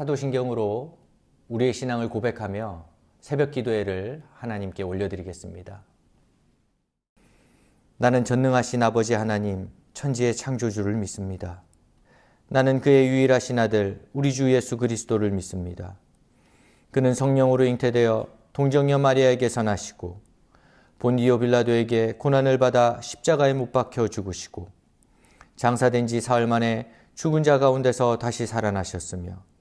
사도신경으로 우리의 신앙을 고백하며 새벽 기도회를 하나님께 올려드리겠습니다. 나는 전능하신 아버지 하나님, 천지의 창조주를 믿습니다. 나는 그의 유일하신 아들, 우리 주 예수 그리스도를 믿습니다. 그는 성령으로 잉태되어 동정녀 마리아에게서 나시고 본디오 빌라도에게 고난을 받아 십자가에 못 박혀 죽으시고 장사된 지 사흘 만에 죽은 자 가운데서 다시 살아나셨으며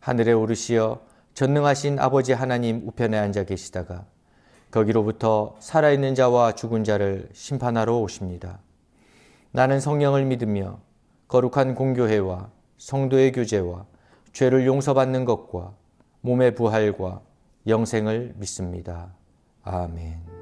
하늘에 오르시어 전능하신 아버지 하나님 우편에 앉아 계시다가 거기로부터 살아있는 자와 죽은 자를 심판하러 오십니다. 나는 성령을 믿으며 거룩한 공교회와 성도의 교제와 죄를 용서받는 것과 몸의 부활과 영생을 믿습니다. 아멘.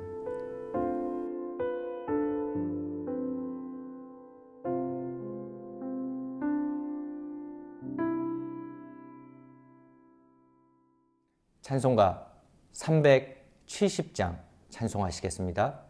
찬송가 370장 찬송하시겠습니다.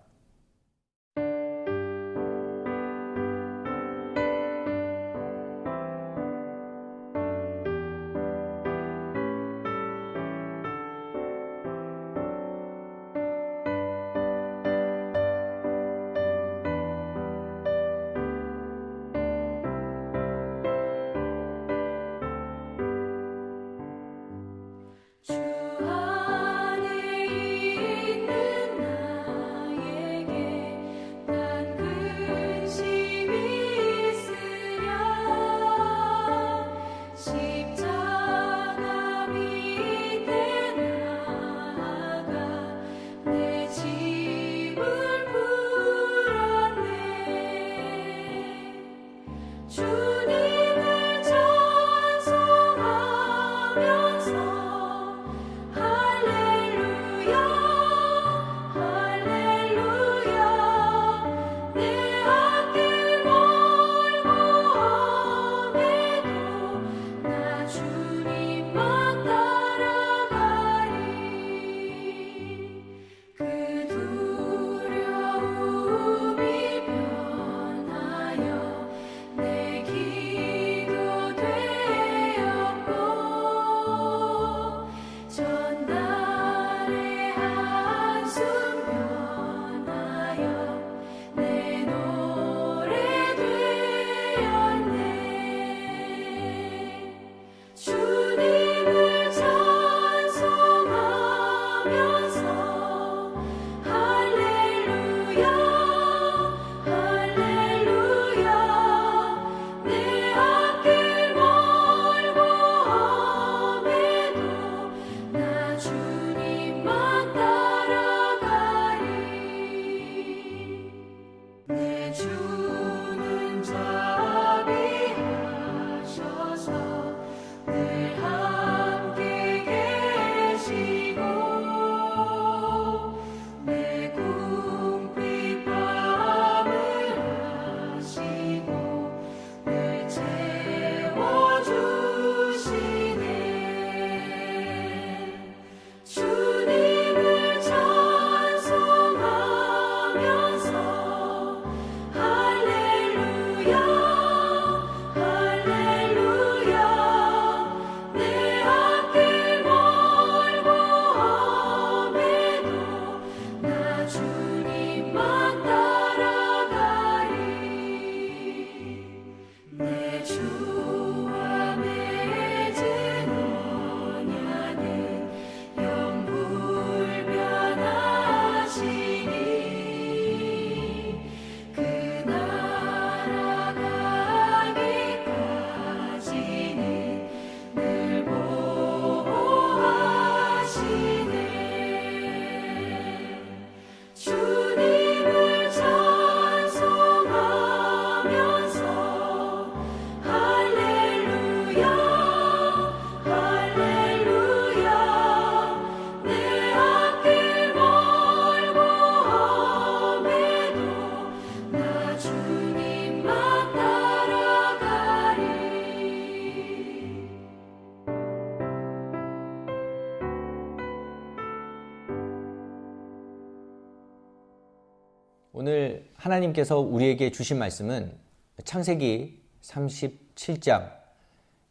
오늘 하나님께서 우리에게 주신 말씀은 창세기 37장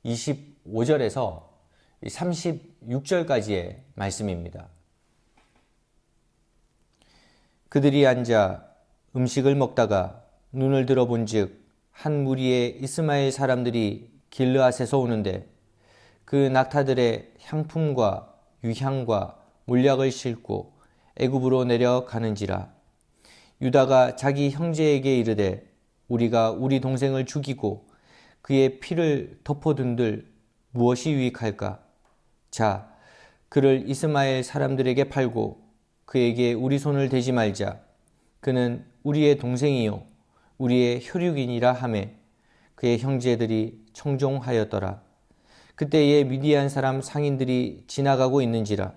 25절에서 36절까지의 말씀입니다. 그들이 앉아 음식을 먹다가 눈을 들어본즉 한 무리의 이스마엘 사람들이 길르앗에서 오는데 그 낙타들의 향품과 유향과 몰약을 싣고 애굽으로 내려가는지라. 유다가 자기 형제에게 이르되 우리가 우리 동생을 죽이고 그의 피를 덮어둔들 무엇이 유익할까? 자, 그를 이스마엘 사람들에게 팔고 그에게 우리 손을 대지 말자. 그는 우리의 동생이요 우리의 혈육이니라 하매 그의 형제들이 청종하였더라. 그때에 미디안 사람 상인들이 지나가고 있는지라.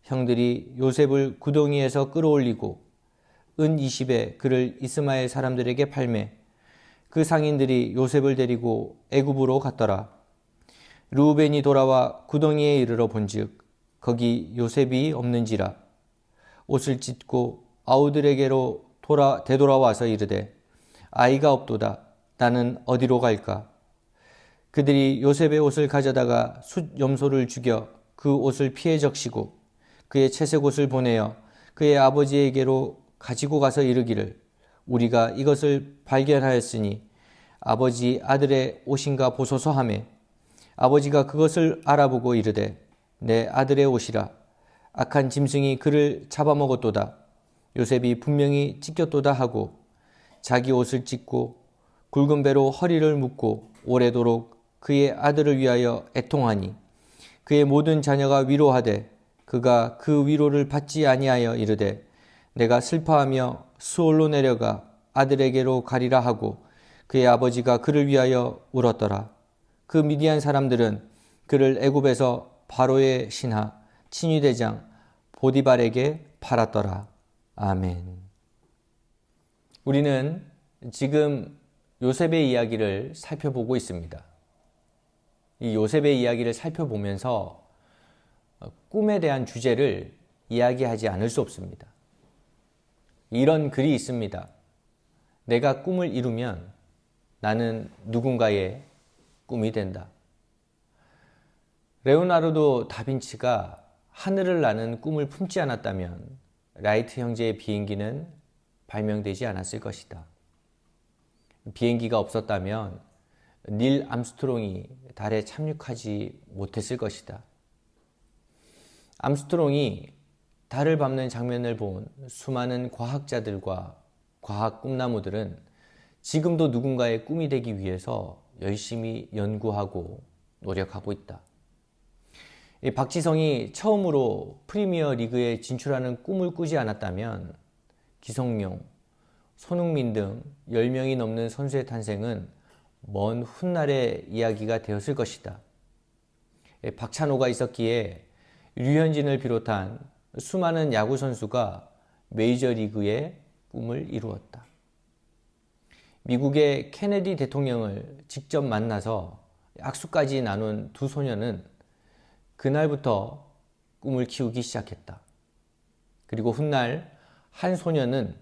형들이 요셉을 구덩이에서 끌어올리고 은 20에 그를 이스마엘 사람들에게 팔매 그 상인들이 요셉을 데리고 애굽으로 갔더라. 르우벤이 돌아와 구덩이에 이르러 본즉 거기 요셉이 없는지라. 옷을 찢고 아우들에게로 되돌아와서 이르되 아이가 없도다. 나는 어디로 갈까? 그들이 요셉의 옷을 가져다가 숫 염소를 죽여 그 옷을 피해 적시고 그의 채색 옷을 보내어 그의 아버지에게로 가지고 가서 이르기를 우리가 이것을 발견하였으니 아버지 아들의 옷인가 보소서 하매 아버지가 그것을 알아보고 이르되 내 아들의 옷이라. 악한 짐승이 그를 잡아먹었도다. 요셉이 분명히 찢겼도다 하고 자기 옷을 찢고 굵은 배로 허리를 묶고 오래도록 그의 아들을 위하여 애통하니 그의 모든 자녀가 위로하되 그가 그 위로를 받지 아니하여 이르되 내가 슬퍼하며 수올로 내려가 아들에게로 가리라 하고 그의 아버지가 그를 위하여 울었더라. 그 미디안 사람들은 그를 애굽에서 바로의 신하 친위대장 보디발에게 팔았더라. 아멘. 우리는 지금 요셉의 이야기를 살펴보고 있습니다. 이 요셉의 이야기를 살펴보면서 꿈에 대한 주제를 이야기하지 않을 수 없습니다. 이런 글이 있습니다. 내가 꿈을 이루면 나는 누군가의 꿈이 된다. 레오나르도 다빈치가 하늘을 나는 꿈을 품지 않았다면 라이트 형제의 비행기는 발명되지 않았을 것이다. 비행기가 없었다면 닐 암스트롱이 달에 착륙하지 못했을 것이다. 암스트롱이 달을 밟는 장면을 본 수많은 과학자들과 과학 꿈나무들은 지금도 누군가의 꿈이 되기 위해서 열심히 연구하고 노력하고 있다. 박지성이 처음으로 프리미어 리그에 진출하는 꿈을 꾸지 않았다면 기성용, 손흥민 등 10명이 넘는 선수의 탄생은 먼 훗날의 이야기가 되었을 것이다. 박찬호가 있었기에 류현진을 비롯한 수많은 야구 선수가 메이저리그의 꿈을 이루었다. 미국의 케네디 대통령을 직접 만나서 악수까지 나눈 두 소녀는 그날부터 꿈을 키우기 시작했다. 그리고 훗날 한 소녀는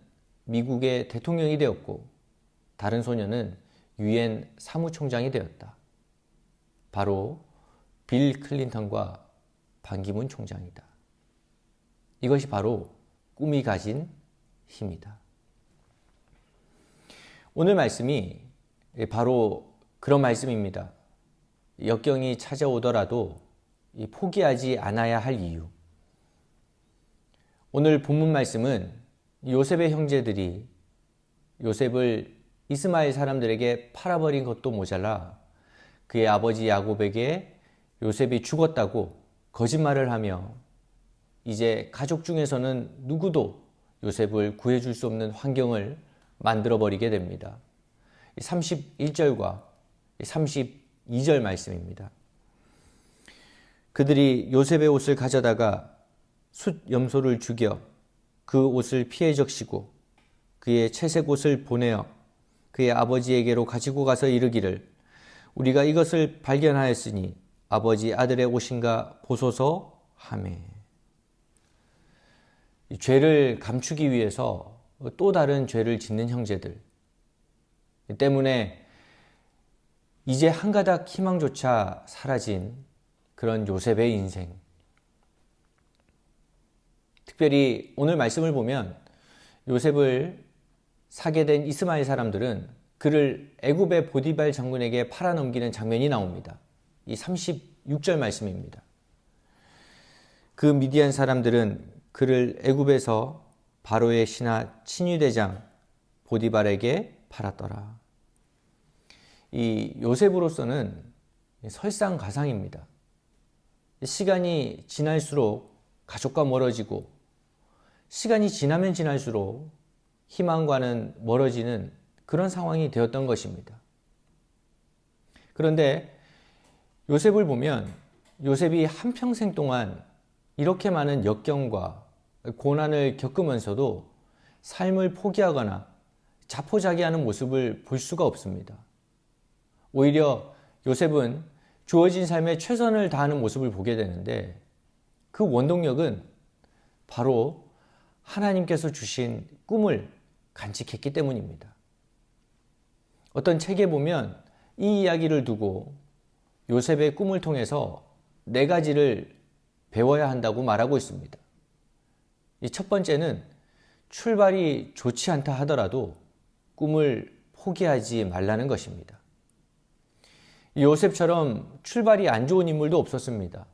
미국의 대통령이 되었고 다른 소녀는 유엔 사무총장이 되었다. 바로 빌 클린턴과 반기문 총장이다. 이것이 바로 꿈이 가진 힘이다. 오늘 말씀이 바로 그런 말씀입니다. 역경이 찾아오더라도 포기하지 않아야 할 이유. 오늘 본문 말씀은 요셉의 형제들이 요셉을 이스마엘 사람들에게 팔아버린 것도 모자라 그의 아버지 야곱에게 요셉이 죽었다고 거짓말을 하며 이제 가족 중에서는 누구도 요셉을 구해줄 수 없는 환경을 만들어버리게 됩니다. 31절과 32절 말씀입니다. 그들이 요셉의 옷을 가져다가 숫 염소를 죽여 그 옷을 피해 적시고 그의 채색 옷을 보내어 그의 아버지에게로 가지고 가서 이르기를 우리가 이것을 발견하였으니 아버지 아들의 옷인가 보소서 하매. 죄를 감추기 위해서 또 다른 죄를 짓는 형제들 때문에 이제 한 가닥 희망조차 사라진 그런 요셉의 인생. 특별히 오늘 말씀을 보면 요셉을 사게 된 이스마엘 사람들은 그를 애굽의 보디발 장군에게 팔아넘기는 장면이 나옵니다. 이 36절 말씀입니다. 그 미디안 사람들은 그를 애굽에서 바로의 신하 친위대장 보디발에게 팔았더라. 이 요셉으로서는 설상가상입니다. 시간이 지날수록 가족과 멀어지고 시간이 지나면 지날수록 희망과는 멀어지는 그런 상황이 되었던 것입니다. 그런데 요셉을 보면 요셉이 한평생 동안 이렇게 많은 역경과 고난을 겪으면서도 삶을 포기하거나 자포자기하는 모습을 볼 수가 없습니다. 오히려 요셉은 주어진 삶에 최선을 다하는 모습을 보게 되는데 그 원동력은 바로 하나님께서 주신 꿈을 간직했기 때문입니다. 어떤 책에 보면 이 이야기를 두고 요셉의 꿈을 통해서 4가지를 배워야 한다고 말하고 있습니다. 이 첫 번째는 출발이 좋지 않다 하더라도 꿈을 포기하지 말라는 것입니다. 요셉처럼 출발이 안 좋은 인물도 없었습니다.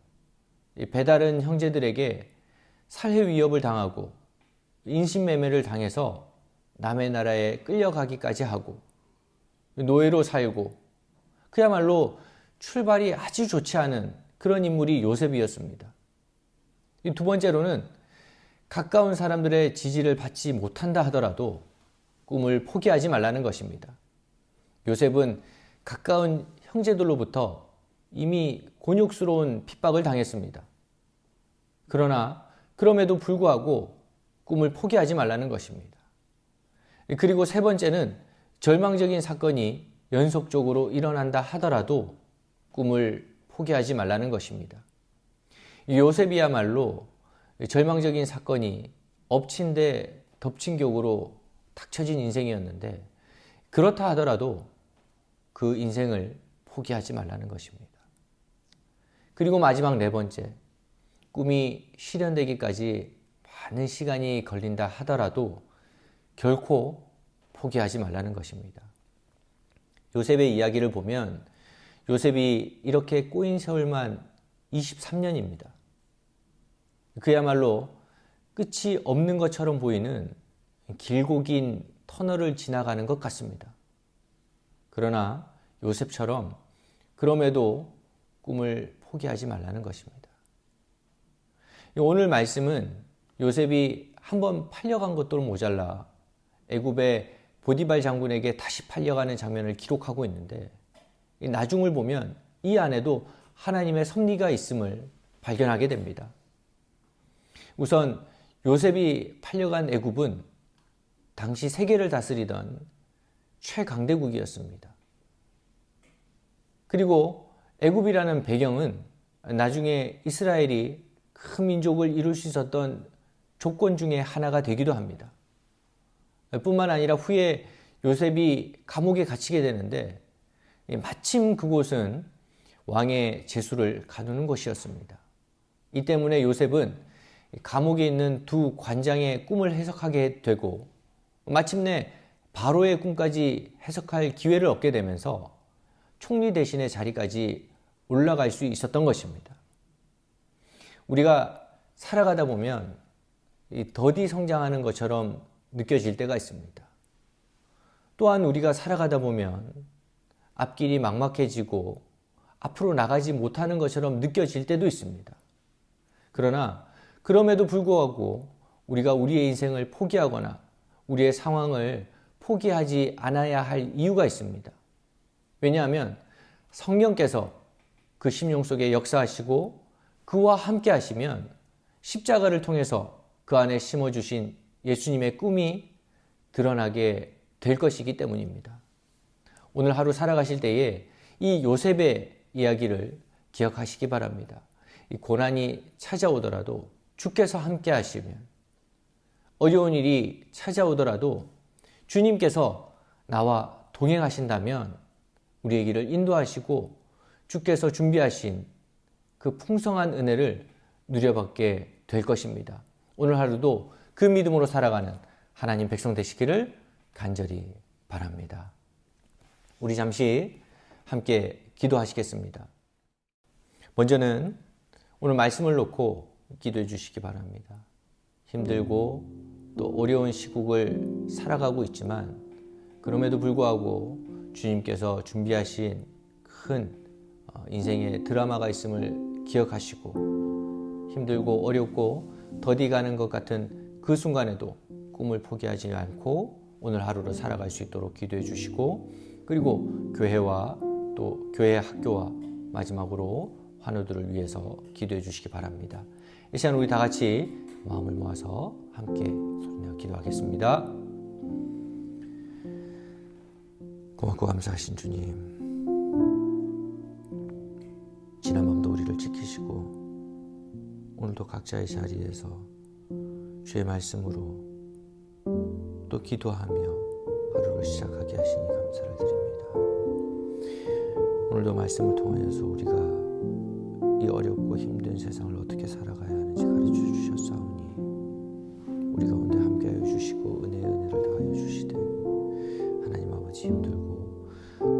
배다른 형제들에게 살해 위협을 당하고 인신매매를 당해서 남의 나라에 끌려가기까지 하고 노예로 살고 그야말로 출발이 아주 좋지 않은 그런 인물이 요셉이었습니다. 두 번째로는 가까운 사람들의 지지를 받지 못한다 하더라도 꿈을 포기하지 말라는 것입니다. 요셉은 가까운 형제들로부터 이미 곤욕스러운 핍박을 당했습니다. 그러나 그럼에도 불구하고 꿈을 포기하지 말라는 것입니다. 그리고 세 번째는 절망적인 사건이 연속적으로 일어난다 하더라도 꿈을 포기하지 말라는 것입니다. 요셉이야말로 절망적인 사건이 엎친 데 덮친 격으로 닥쳐진 인생이었는데 그렇다 하더라도 그 인생을 포기하지 말라는 것입니다. 그리고 마지막 4번째, 꿈이 실현되기까지 많은 시간이 걸린다 하더라도 결코 포기하지 말라는 것입니다. 요셉의 이야기를 보면 요셉이 이렇게 꼬인 세월만 23년입니다. 그야말로 끝이 없는 것처럼 보이는 길고 긴 터널을 지나가는 것 같습니다. 그러나 요셉처럼 그럼에도 꿈을 포기하지 말라는 것입니다. 오늘 말씀은 요셉이 한번 팔려간 것도 모자라 애굽의 보디발 장군에게 다시 팔려가는 장면을 기록하고 있는데 나중을 보면 이 안에도 하나님의 섭리가 있음을 발견하게 됩니다. 우선 요셉이 팔려간 애굽은 당시 세계를 다스리던 최강대국이었습니다. 그리고 애굽이라는 배경은 나중에 이스라엘이 큰 민족을 이룰 수 있었던 조건 중에 하나가 되기도 합니다. 뿐만 아니라 후에 요셉이 감옥에 갇히게 되는데 마침 그곳은 왕의 제수를 가두는 곳이었습니다. 이 때문에 요셉은 감옥에 있는 2 관장의 꿈을 해석하게 되고 마침내 바로의 꿈까지 해석할 기회를 얻게 되면서 총리 대신의 자리까지 올라갈 수 있었던 것입니다. 우리가 살아가다 보면 더디 성장하는 것처럼 느껴질 때가 있습니다. 또한 우리가 살아가다 보면 앞길이 막막해지고 앞으로 나가지 못하는 것처럼 느껴질 때도 있습니다. 그러나 그럼에도 불구하고 우리가 우리의 인생을 포기하거나 우리의 상황을 포기하지 않아야 할 이유가 있습니다. 왜냐하면 성령께서 그 심령 속에 역사하시고 그와 함께 하시면 십자가를 통해서 그 안에 심어주신 예수님의 꿈이 드러나게 될 것이기 때문입니다. 오늘 하루 살아가실 때에 이 요셉의 이야기를 기억하시기 바랍니다. 이 고난이 찾아오더라도 주께서 함께 하시면, 어려운 일이 찾아오더라도 주님께서 나와 동행하신다면 우리의 길을 인도하시고 주께서 준비하신 그 풍성한 은혜를 누려받게 될 것입니다. 오늘 하루도 그 믿음으로 살아가는 하나님 백성 되시기를 간절히 바랍니다. 우리 잠시 함께 기도하시겠습니다. 먼저는 오늘 말씀을 놓고 기도해 주시기 바랍니다. 힘들고 또 어려운 시국을 살아가고 있지만 그럼에도 불구하고 주님께서 준비하신 큰 인생의 드라마가 있음을 기억하시고 힘들고 어렵고 더디 가는 것 같은 그 순간에도 꿈을 포기하지 않고 오늘 하루를 살아갈 수 있도록 기도해 주시고 그리고 교회와 또 교회 학교와 마지막으로 환우들을 위해서 기도해 주시기 바랍니다. 이 시간 우리 다 같이 마음을 모아서 함께 소리내어 기도하겠습니다. 고맙고 감사하신 주님, 지난 밤도 우리를 지키시고 오늘도 각자의 자리에서 주의 말씀으로 또 기도하며 하루를 시작하게 하시니 감사를 드립니다. 오늘도 말씀을 통해서 우리가 이 어렵고 힘든 세상을 어떻게 살아가야 하는지 가르쳐 주셨사오니 우리 가운데 함께하여 주시고 은혜를 더하여 주시되 하나님 아버지 힘들고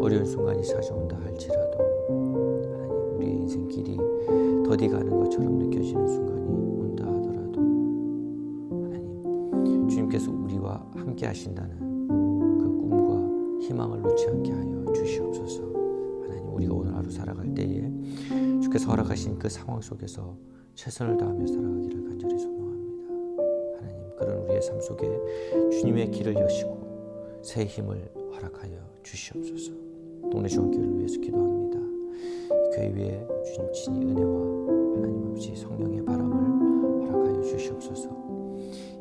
어려운 순간이 찾아온다 할지라도 하나님 우리의 인생 길이 더디 가는 것처럼 느껴지는 순간이 온다 하더라도 하나님 주님께서 우리와 함께 하신다는 그 꿈과 희망을 놓지 않게 하여 주시옵소서. 하나님 우리가 오늘 하루 살아갈 때에 주께서 허락하신 그 상황 속에서 최선을 다하며 살아가기를 간절히 소망합니다. 하나님 그런 우리의 삶 속에 주님의 길을 여시고 새 힘을 허락하여 주시옵소서. 동네 중앙교회를 위해서 기도합니다. 이 교회 위에 주님 친히 은혜와 하나님 아버지 성령의 바람을 허락하여 주시옵소서.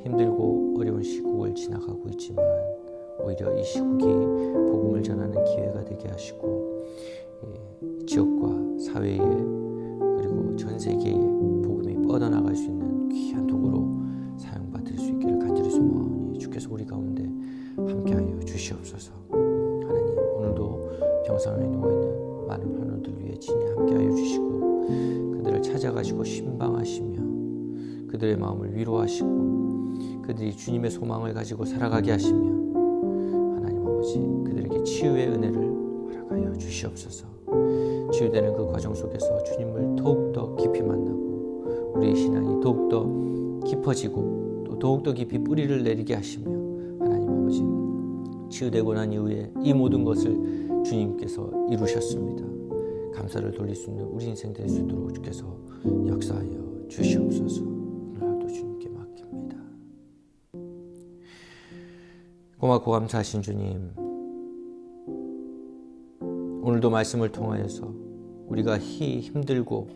힘들고 어려운 시국을 지나가고 있지만 오히려 이 시국이 복음을 전하는 기회가 되게 하시고 지역과 사회에 그리고 전 세계에 복음이 뻗어나갈 수 있는 귀한 도구로 사용받을 수 있기를 간절히 소망하오니 주께서 우리 가운데 함께하여 주시옵소서. 하나님 오늘도 병상에 누워있는 많은 환우들 위해 친히 함께하여 주시고 그들을 찾아가시고 신방하시며 그들의 마음을 위로하시고 그들이 주님의 소망을 가지고 살아가게 하시며 하나님 아버지 그들에게 치유의 은혜를 허락하여 주시옵소서. 치유되는 그 과정 속에서 주님을 더욱더 깊이 만나고 우리의 신앙이 더욱더 깊어지고 또 더욱더 깊이 뿌리를 내리게 하시며 하나님 아버지 치유되고 난 이후에 이 모든 것을 주님께서 이루셨습니다. 감사를 돌릴 수 있는 우리 인생 될 수 있도록 주께서 역사하여 주시옵소서. 오늘 하루도 주님께 맡깁니다. 고맙고 감사하신 주님, 오늘도 말씀을 통하여서 우리가 힘들고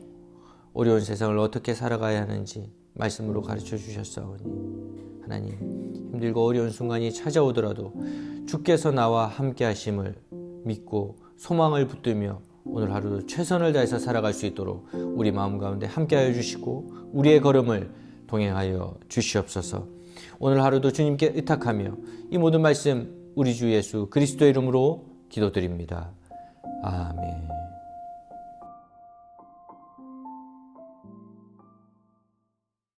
어려운 세상을 어떻게 살아가야 하는지 말씀으로 가르쳐 주셨사오니 하나님 힘들고 어려운 순간이 찾아오더라도 주께서 나와 함께 하심을 믿고 소망을 붙들며 오늘 하루도 최선을 다해서 살아갈 수 있도록 우리 마음 가운데 함께하여 주시고 우리의 걸음을 동행하여 주시옵소서. 오늘 하루도 주님께 의탁하며 이 모든 말씀 우리 주 예수 그리스도의 이름으로 기도드립니다. 아멘.